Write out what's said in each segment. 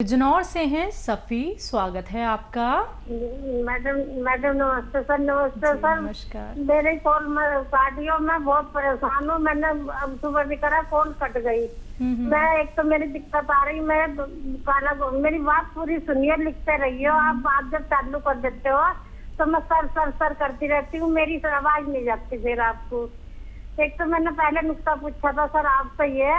बिजनौर से हैं सफ़ी, स्वागत है आपका। मैडम मैडम नमस्ते सर। नमस्ते जी सर। नमस्कार। मेरे कॉल में काटियो, मैं बहुत परेशान हूँ। मैंने अब सुबह भी करा, कॉल कट गई। मैं एक तो मेरी दिक्कत आ रही, मैं काला मेरी बात पूरी सुनिए, लिखते रहिए। आप बात जब चालू कर देते हो तो मैं सर सर सर करती रहती हूँ, मेरी आवाज नहीं जाती फिर आपको। एक तो मैंने पहले नुक्ता पूछा था सर आपसे, ये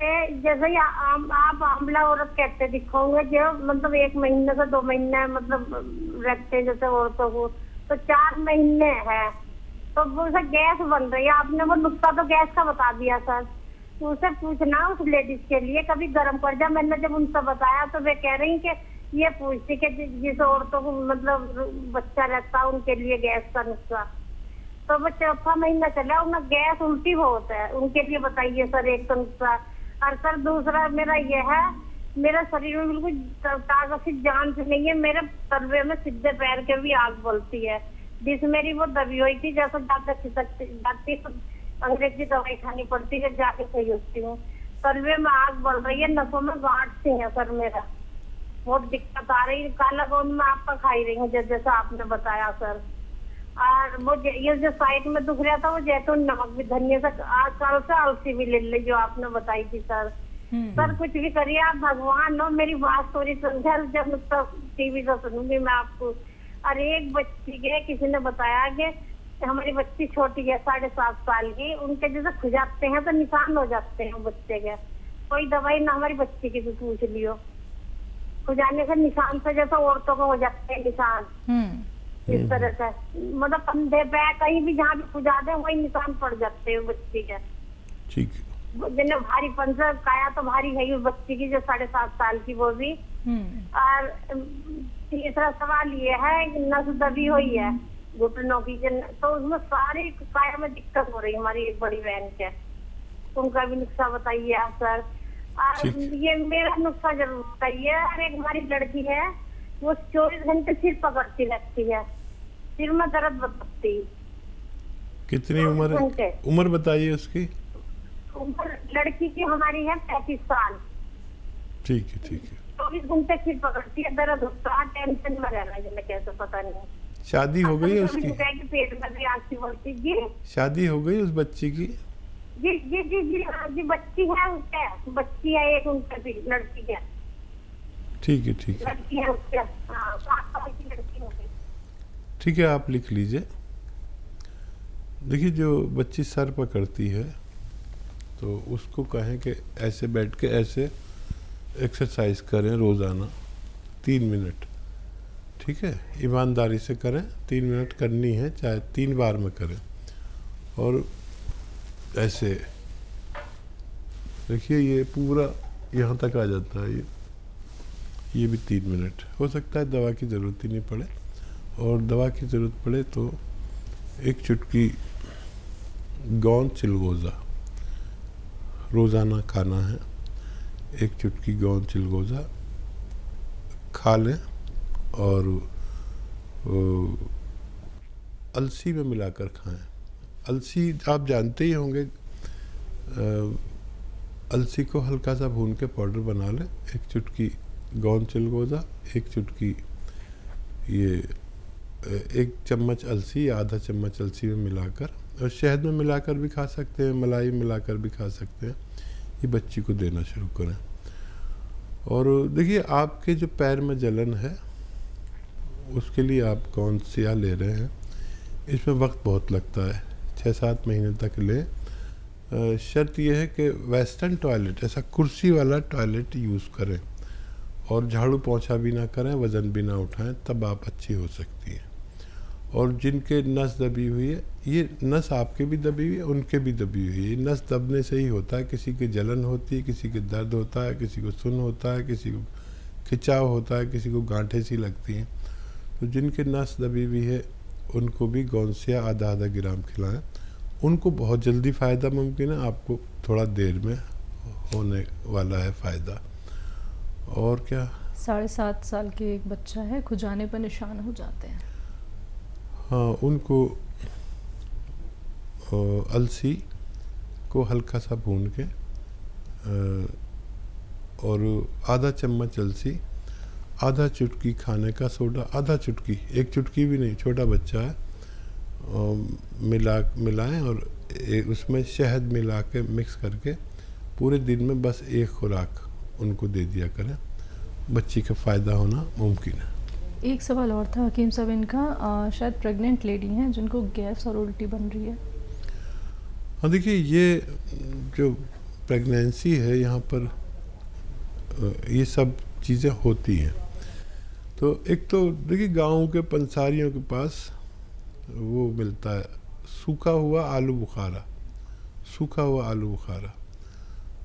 जैसे ही आप आंवला औरत कहते दिखोगे, जो मतलब 1 महीने से 2 महीने मतलब रखते हैं जैसे औरतों को, तो 4 महीने है तो वो उसे गैस बन रही है। आपने वो नुक्ता तो गैस का बता दिया सर। तो उसे पूछना उस लेडीज के लिए कभी गर्म कर जा। मैंने जब उनसे बताया तो वे कह रही कि ये पूछती कि जिस औरतों को मतलब बच्चा रहता उनके लिए गैस का नुस्खा। तो वो 4था महीना चला, उन्हें गैस उल्टी बहुत है, उनके लिए बताइए सर एक तो नुस्खा। और सर दूसरा मेरा ये है, मेरा शरीर में बिल्कुल ताकत की जान से नहीं है। मेरे तलवे में सीधे पैर के भी आग बोलती है, जिस मेरी वो दबी हुई थी, जैसे जाकर खिसकती जाती तो अंग्रेजी दवाई खानी पड़ती है, जाके सही होती हूँ। तलवे में आग बढ़ रही है, नसों में गांठ सी है सर, मेरा बहुत दिक्कत आ रही है। काला गोंद में आपका खाई रही हूँ जैसा आपने बताया सर। और वो ये जो साइड में दुख रहा था, वो जैतून नमक भी धनिया से आज कल से अलसी भी ले ली जो आपने बताई थी सर। सर कुछ भी करिए आप, भगवान हो, मेरी बात थोड़ी समझा। जब टीवी से सुनूंगी मैं आपको। और एक बच्ची के किसी ने बताया कि हमारी बच्ची छोटी है 7.5 साल की, उनके जैसे खुजाते हैं तो निशान हो जाते हैं बच्चे के। कोई दवाई ना हमारी बच्ची की भी पूछ लियो, खुजाने से निशान से जैसे औरतों को हो जाते हैं निशान, इस तरह से मतलब कंधे पे कहीं भी जहाँ भी खुजा दे वही निशान पड़ जाते हैं बच्ची के। ठीक। जिन्हें भारी पंसर काया तो भारी है ही बच्ची की, जो 7.5 साल की, वो भी। और तीसरा सवाल ये है कि नस दबी हुई है घुटनों की, तो उसमें सारी काया में दिक्कत हो रही है हमारी एक बड़ी बहन के। उनका भी नुस्खा बताइए आप सर। और ये मेरा नुस्खा जरूर बताइए। और एक हमारी लड़की है, वो 24 घंटे सिर पकड़ती रहती है, सिर में दर्द बताती। कितनी उम्र है? उम्र बताइए उसकी। उम्र लड़की की हमारी है 35 साल। ठीक है ठीक है। 24 घंटे सिर पकड़ती है, दर्द होता है, टेंशन में रहना है, जिन्हें कैसे पता नहीं। शादी हो गई है उसकी? पेट में भी आंखें बोलती जी। शादी हो गई उस बच्ची की? जी जी जी जी हाँ जी, बच्ची है उसके, बच्ची है एक उनके भी, लड़की है। ठीक है ठीक है। लड़की है उसके, हाँ 7 साल की लड़की हो गई। ठीक है, आप लिख लीजिए। देखिए, जो बच्ची सर पकड़ती है तो उसको कहें कि ऐसे बैठ के ऐसे एक्सरसाइज करें रोज़ाना 3 मिनट। ठीक है, ईमानदारी से करें, 3 मिनट करनी है, चाहे 3 बार में करें। और ऐसे देखिए, ये पूरा यहाँ तक आ जाता है। ये भी 3 मिनट। हो सकता है दवा की ज़रूरत ही नहीं पड़े, और दवा की ज़रूरत पड़े तो एक चुटकी गौंद चिलगोज़ा रोज़ाना खाना है। एक चुटकी गौंद चिलगोज़ा खा लें, और अलसी में मिलाकर खाएं। अलसी आप जानते ही होंगे, अलसी को हल्का सा भून के पाउडर बना लें। एक चुटकी गौंद चिलगोज़ा, एक चुटकी ये 1 चम्मच अलसी या आधा चम्मच अलसी में मिलाकर, और शहद में मिलाकर भी खा सकते हैं, मलाई मिलाकर भी खा सकते हैं। ये बच्ची को देना शुरू करें। और देखिए, आपके जो पैर में जलन है उसके लिए आप कौन सा ले रहे हैं, इसमें वक्त बहुत लगता है, 6-7 महीने तक लें। शर्त यह है कि वेस्टर्न टॉयलेट, ऐसा कुर्सी वाला टॉयलेट यूज़ करें, और झाड़ू पोंछा भी ना करें, वज़न भी ना उठाएं, तब आप अच्छी हो सकती हैं। और जिनके नस दबी हुई है, ये नस आपके भी दबी हुई है, उनके भी दबी हुई है। नस दबने से ही होता है, किसी की जलन होती है, किसी के दर्द होता है, किसी को सुन्न होता है, किसी को खिंचाव होता है, किसी को गांठें सी लगती हैं। तो जिनके नस दबी हुई है उनको भी गौंसिया आधा ग्राम खिलाएं। उनको बहुत जल्दी फ़ायदा मुमकिन है, आपको थोड़ा देर में होने वाला है फ़ायदा। और क्या? 7.5 साल के एक बच्चा है, खुजाने पर निशान हो जाते हैं। हाँ, उनको अलसी को हल्का सा भून के और आधा चम्मच अलसी, आधा चुटकी खाने का सोडा, आधा चुटकी, एक चुटकी भी नहीं, छोटा बच्चा है, मिलाएं और उसमें शहद मिला के मिक्स करके पूरे दिन में बस एक खुराक उनको दे दिया करें, बच्ची का फ़ायदा होना मुमकिन है। एक सवाल और था हकीम साहब इनका, शायद प्रेग्नेंट लेडी हैं जिनको गैस और उल्टी बन रही है। हाँ देखिए, ये जो प्रेगनेंसी है यहाँ पर ये सब चीज़ें होती हैं। तो एक तो देखिए गाँव के पंसारियों के पास वो मिलता है सूखा हुआ आलू बुखारा, सूखा हुआ आलू बुखारा।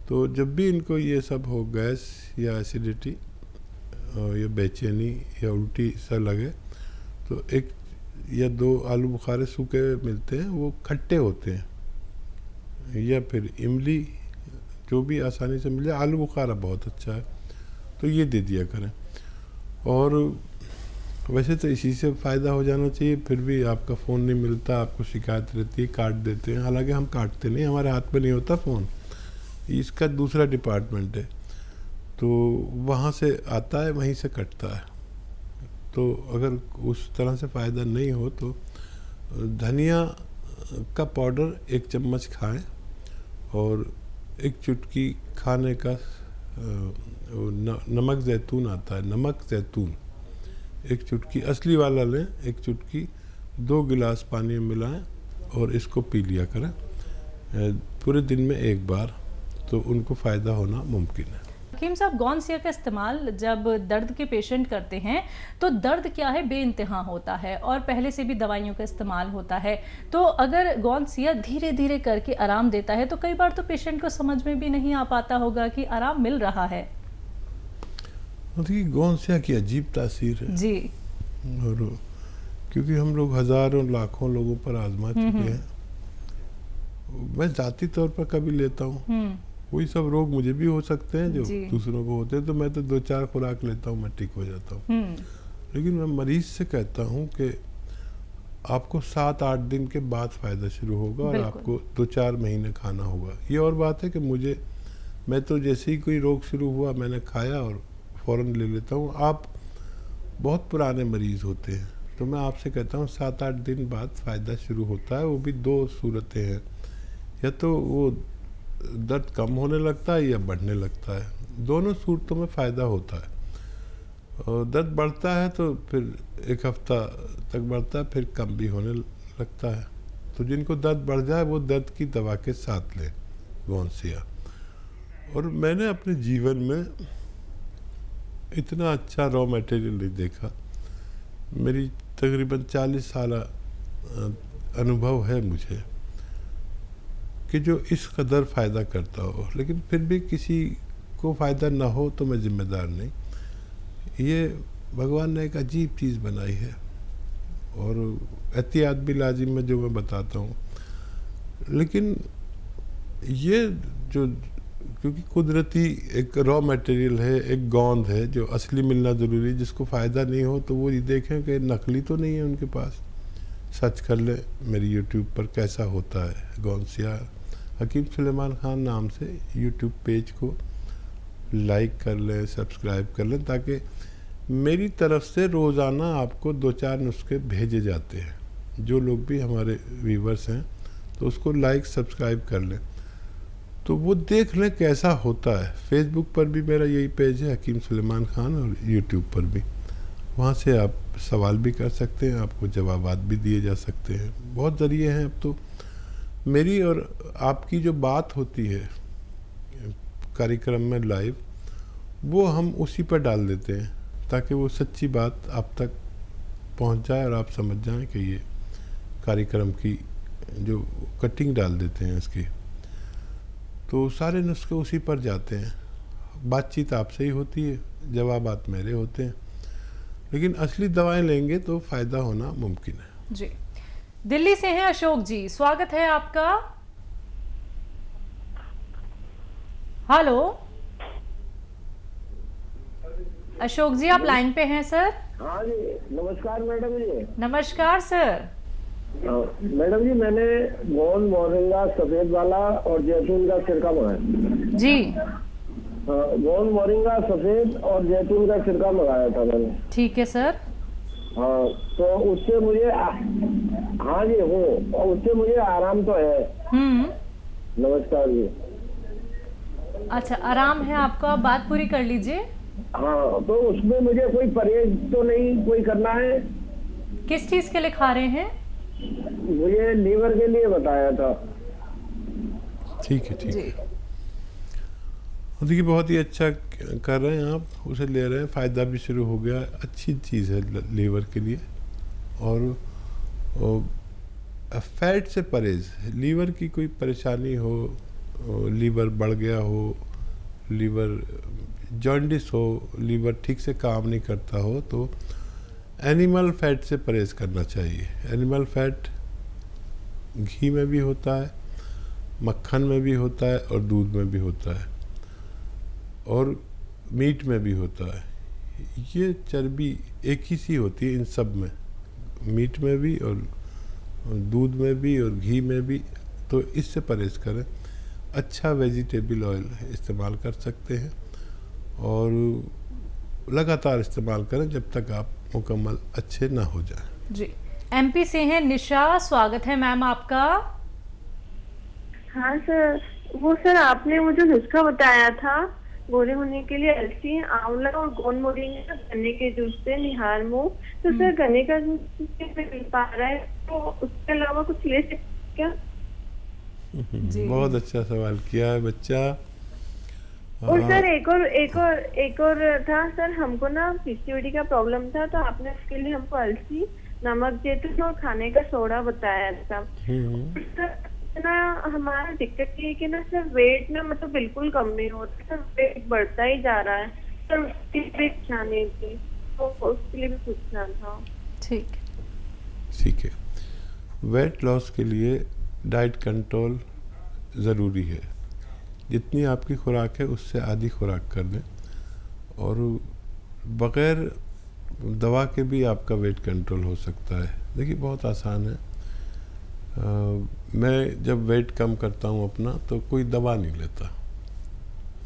तो जब भी इनको ये सब हो, गैस या एसिडिटी या बेचैनी या उल्टी सा लगे, तो एक या दो आलू बुखारे सूखे मिलते हैं, वो खट्टे होते हैं, या फिर इमली, जो भी आसानी से मिल जाए। आलू बुखारा बहुत अच्छा है, तो ये दे दिया करें। और वैसे तो इसी से फ़ायदा हो जाना चाहिए, फिर भी आपका फ़ोन नहीं मिलता, आपको शिकायत रहती है, काट देते हैं। हालांकि हम काटते नहीं, हमारे हाथ में नहीं होता फ़ोन, इसका दूसरा डिपार्टमेंट है, तो वहाँ से आता है, वहीं से कटता है। तो अगर उस तरह से फ़ायदा नहीं हो तो धनिया का पाउडर 1 चम्मच खाएं और एक चुटकी खाने का नमक ज़ैतून आता है, नमक ज़ैतून 1 चुटकी असली वाला लें, 1 चुटकी 2 गिलास पानी में मिलाएं और इसको पी लिया करें पूरे दिन में 1 बार, तो उनको फ़ायदा होना मुमकिन है। हकीम साहब, गौनसिया का इस्तेमाल जब दर्द के पेशेंट करते हैं तो दर्द क्या है बेइंतहा होता है और पहले से भी दवाइयों का इस्तेमाल होता है, तो अगर गौनसिया धीरे धीरे करके आराम देता है तो कई बार तो पेशेंट को समझ में भी नहीं आ पाता होगा कि आराम मिल रहा है। देखिए गौनसिया की अजीब तासीर है जी, और क्योंकि हम लोग हज़ारों लाखों लोगों पर आजमा चुके हैं, मैं ज़ाती तौर पर कभी लेता हूँ, वही सब रोग मुझे भी हो सकते हैं जो दूसरों को होते हैं, तो मैं तो 2-4 खुराक लेता हूँ, मैं ठीक हो जाता हूँ। लेकिन मैं मरीज से कहता हूँ कि आपको 7-8 दिन के बाद फ़ायदा शुरू होगा और आपको 2-4 महीने खाना होगा। ये और बात है कि मैं तो जैसे ही कोई रोग शुरू हुआ मैंने खाया और फ़ौरन ले लेता हूँ। आप बहुत पुराने मरीज़ होते हैं, तो मैं आपसे कहता हूँ 7-8 दिन बाद फ़ायदा शुरू होता है। वो भी 2 सूरतें हैं, या तो वो दर्द कम होने लगता है या बढ़ने लगता है, दोनों सूरतों में फ़ायदा होता है। और दर्द बढ़ता है तो फिर 1 हफ्ता तक बढ़ता है, फिर कम भी होने लगता है। तो जिनको दर्द बढ़ जाए वो दर्द की दवा के साथ लें गौनसिया। और मैंने अपने जीवन में इतना अच्छा रॉ मटेरियल नहीं देखा, मेरी तकरीबन 40 साल अनुभव है मुझे कि जो इस कदर फ़ायदा करता हो, लेकिन फिर भी किसी को फ़ायदा ना हो तो मैं ज़िम्मेदार नहीं। ये भगवान ने एक अजीब चीज़ बनाई है और एहतियात भी लाजिम है जो मैं बताता हूँ। लेकिन ये जो क्योंकि कुदरती एक रॉ मटेरियल है, एक गोंद है जो असली मिलना ज़रूरी है, जिसको फ़ायदा नहीं हो तो वो ये देखें कि नकली तो नहीं है उनके पास। सर्च कर ले मेरी यूट्यूब पर कैसा होता है गौनसिया, हकीम सुलेमान खान नाम से यूट्यूब पेज को लाइक कर लें, सब्सक्राइब कर लें, ताकि मेरी तरफ से रोज़ाना आपको 2-4 नुस्खे भेजे जाते हैं। जो लोग भी हमारे व्यूवर्स हैं तो उसको लाइक सब्सक्राइब कर लें, तो वो देख लें कैसा होता है। फेसबुक पर भी मेरा यही पेज है हकीम सुलेमान खान, और यूट्यूब पर भी, वहाँ से आप सवाल भी कर सकते हैं, आपको जवाबात भी दिए जा सकते हैं। बहुत ज़रिए हैं अब तो। मेरी और आपकी जो बात होती है कार्यक्रम में लाइव, वो हम उसी पर डाल देते हैं ताकि वो सच्ची बात आप तक पहुंच जाए और आप समझ जाएं कि ये कार्यक्रम की जो कटिंग डाल देते हैं इसकी, तो सारे नुस्खे उसी पर जाते हैं। बातचीत आपसे ही होती है, जवाबात मेरे होते हैं, लेकिन असली दवाएं लेंगे तो फ़ायदा होना मुमकिन है। जी, दिल्ली से हैं अशोक जी, स्वागत है आपका। हेलो अशोक जी, आप लाइन पे हैं सर? हाँ जी, नमस्कार मैडम जी। नमस्कार सर। मैडम जी, मैंने गोंद, मोरिंगा, सफेद वाला और जैतून का सिरका मंगाया जी। गोंद मोरिंगा सफेद और जैतून का छिड़का मंगाया था मैंने। ठीक है सर। हाँ, तो उससे मुझे हाँ जी हूँ, और उससे मुझे आराम तो है। नमस्कार जी। अच्छा, आराम है आपको, आप बात पूरी कर लीजिए। हाँ, तो उसमें मुझे कोई परहेज तो नहीं कोई करना है? किस चीज के लिए खा रहे हैं? मुझे लीवर के लिए बताया था। ठीक है, ठीक है। देखिए बहुत ही अच्छा कर रहे हैं आप, उसे ले रहे हैं, फ़ायदा भी शुरू हो गया, अच्छी चीज़ है लीवर के लिए। और फैट से परहेज, लीवर की कोई परेशानी हो, लीवर बढ़ गया हो, लीवर जॉन्डिस हो, लीवर ठीक से काम नहीं करता हो, तो एनिमल फैट से परहेज करना चाहिए। एनिमल फैट घी में भी होता है, मक्खन में भी होता है और दूध में भी होता है और मीट में भी होता है। ये चर्बी एक ही सी होती है इन सब में, मीट में भी और दूध में भी और घी में भी। तो इससे परहेज करें। अच्छा वेजिटेबल ऑयल इस्तेमाल कर सकते हैं और लगातार इस्तेमाल करें जब तक आप मुकम्मल अच्छे ना हो जाएं। जी, एमपी से हैं निशा, स्वागत है मैम आपका। हाँ सर, वो सर आपने मुझे नुस्खा बताया था गोरे होने के लिए, अलसी, आंवला और गोंद मोरिंगा, गन्ने के जूस से निहार मुंह। तो सर गन्ने का जूस मिल पा रहा है, तो उसके अलावा कुछ ले सकते क्या? बहुत अच्छा सवाल किया है बच्चा। और सर एक और था सर, हमको ना पीसीओडी का प्रॉब्लम था, तो आपने उसके लिए हमको अलसी, नमक, जैतून और खाने का सोडा बताया था। ना हमारा दिक्कत ये है कि ना सर वेट ना मतलब बिल्कुल कम नहीं होता सर, वेट बढ़ता ही जा रहा है सर, उसकी भी जाने थी, तो उसके लिए भी पूछना था। ठीक है। वेट लॉस के लिए डाइट कंट्रोल ज़रूरी है। जितनी आपकी खुराक है उससे आधी खुराक कर दें और बग़ैर दवा के भी आपका वेट कंट्रोल हो सकता है। देखिए बहुत आसान है। मैं जब वेट कम करता हूँ अपना तो कोई दवा नहीं लेता,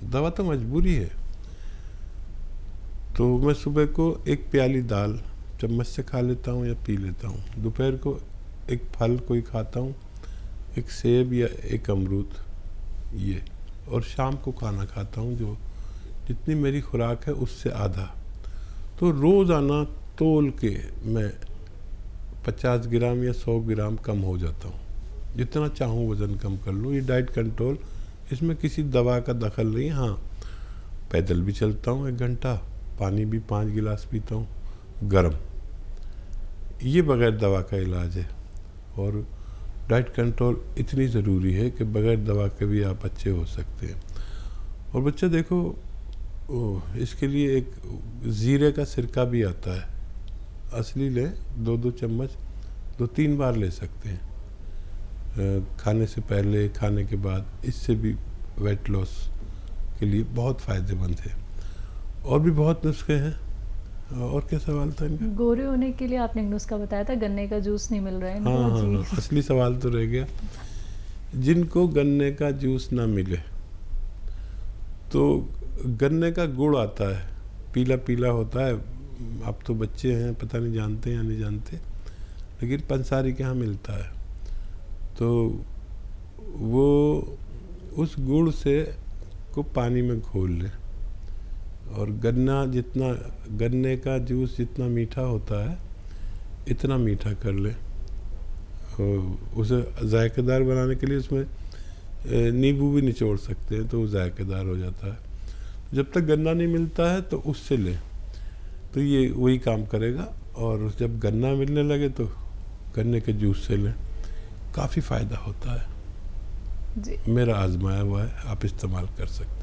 दवा तो मजबूरी है। तो मैं सुबह को एक प्याली दाल चम्मच से खा लेता हूँ या पी लेता हूँ, दोपहर को एक फल कोई खाता हूँ, एक सेब या एक अमरूद ये, और शाम को खाना खाता हूँ जो जितनी मेरी खुराक है उससे आधा। तो रोज़ाना तोल के मैं 50 ग्राम या 100 ग्राम कम हो जाता हूँ, जितना चाहूँ वज़न कम कर लूँ। ये डाइट कंट्रोल, इसमें किसी दवा का दखल नहीं। हाँ, पैदल भी चलता हूँ 1 घंटा, पानी भी 5 गिलास पीता हूँ गर्म, ये बग़ैर दवा का इलाज है। और डाइट कंट्रोल इतनी ज़रूरी है कि बग़ैर दवा के भी आप अच्छे हो सकते हैं। और बच्चे देखो, इसके लिए एक ज़ीरे का सिरका भी आता है, असली लें, 2-2 चम्मच 2-3 बार ले सकते हैं, खाने से पहले, खाने के बाद। इससे भी वेट लॉस के लिए बहुत फ़ायदेमंद है। और भी बहुत नुस्खे हैं। और क्या सवाल था इनका? गोरे होने के लिए आपने एक नुस्खा बताया था, गन्ने का जूस नहीं मिल रहा है। हाँ, असली सवाल तो रह गया। जिनको गन्ने का जूस ना मिले तो गन्ने का गुड़ आता है, पीला पीला होता है। आप तो बच्चे हैं, पता नहीं जानते या नहीं जानते, लेकिन पंसारी के यहाँ मिलता है। तो वो उस गुड़ से को पानी में घोल लें और गन्ने का जूस जितना मीठा होता है इतना मीठा कर लें। उसे जायकेदार बनाने के लिए उसमें नींबू भी निचोड़ सकते हैं, तो वो जायकेदार हो जाता है। जब तक गन्ना नहीं मिलता है तो उससे लें, तो ये वही काम करेगा। और जब गन्ना मिलने लगे तो गन्ने के जूस से लें, काफ़ी फ़ायदा होता है। जी, मेरा आजमाया हुआ है, आप इस्तेमाल कर सकते हैं।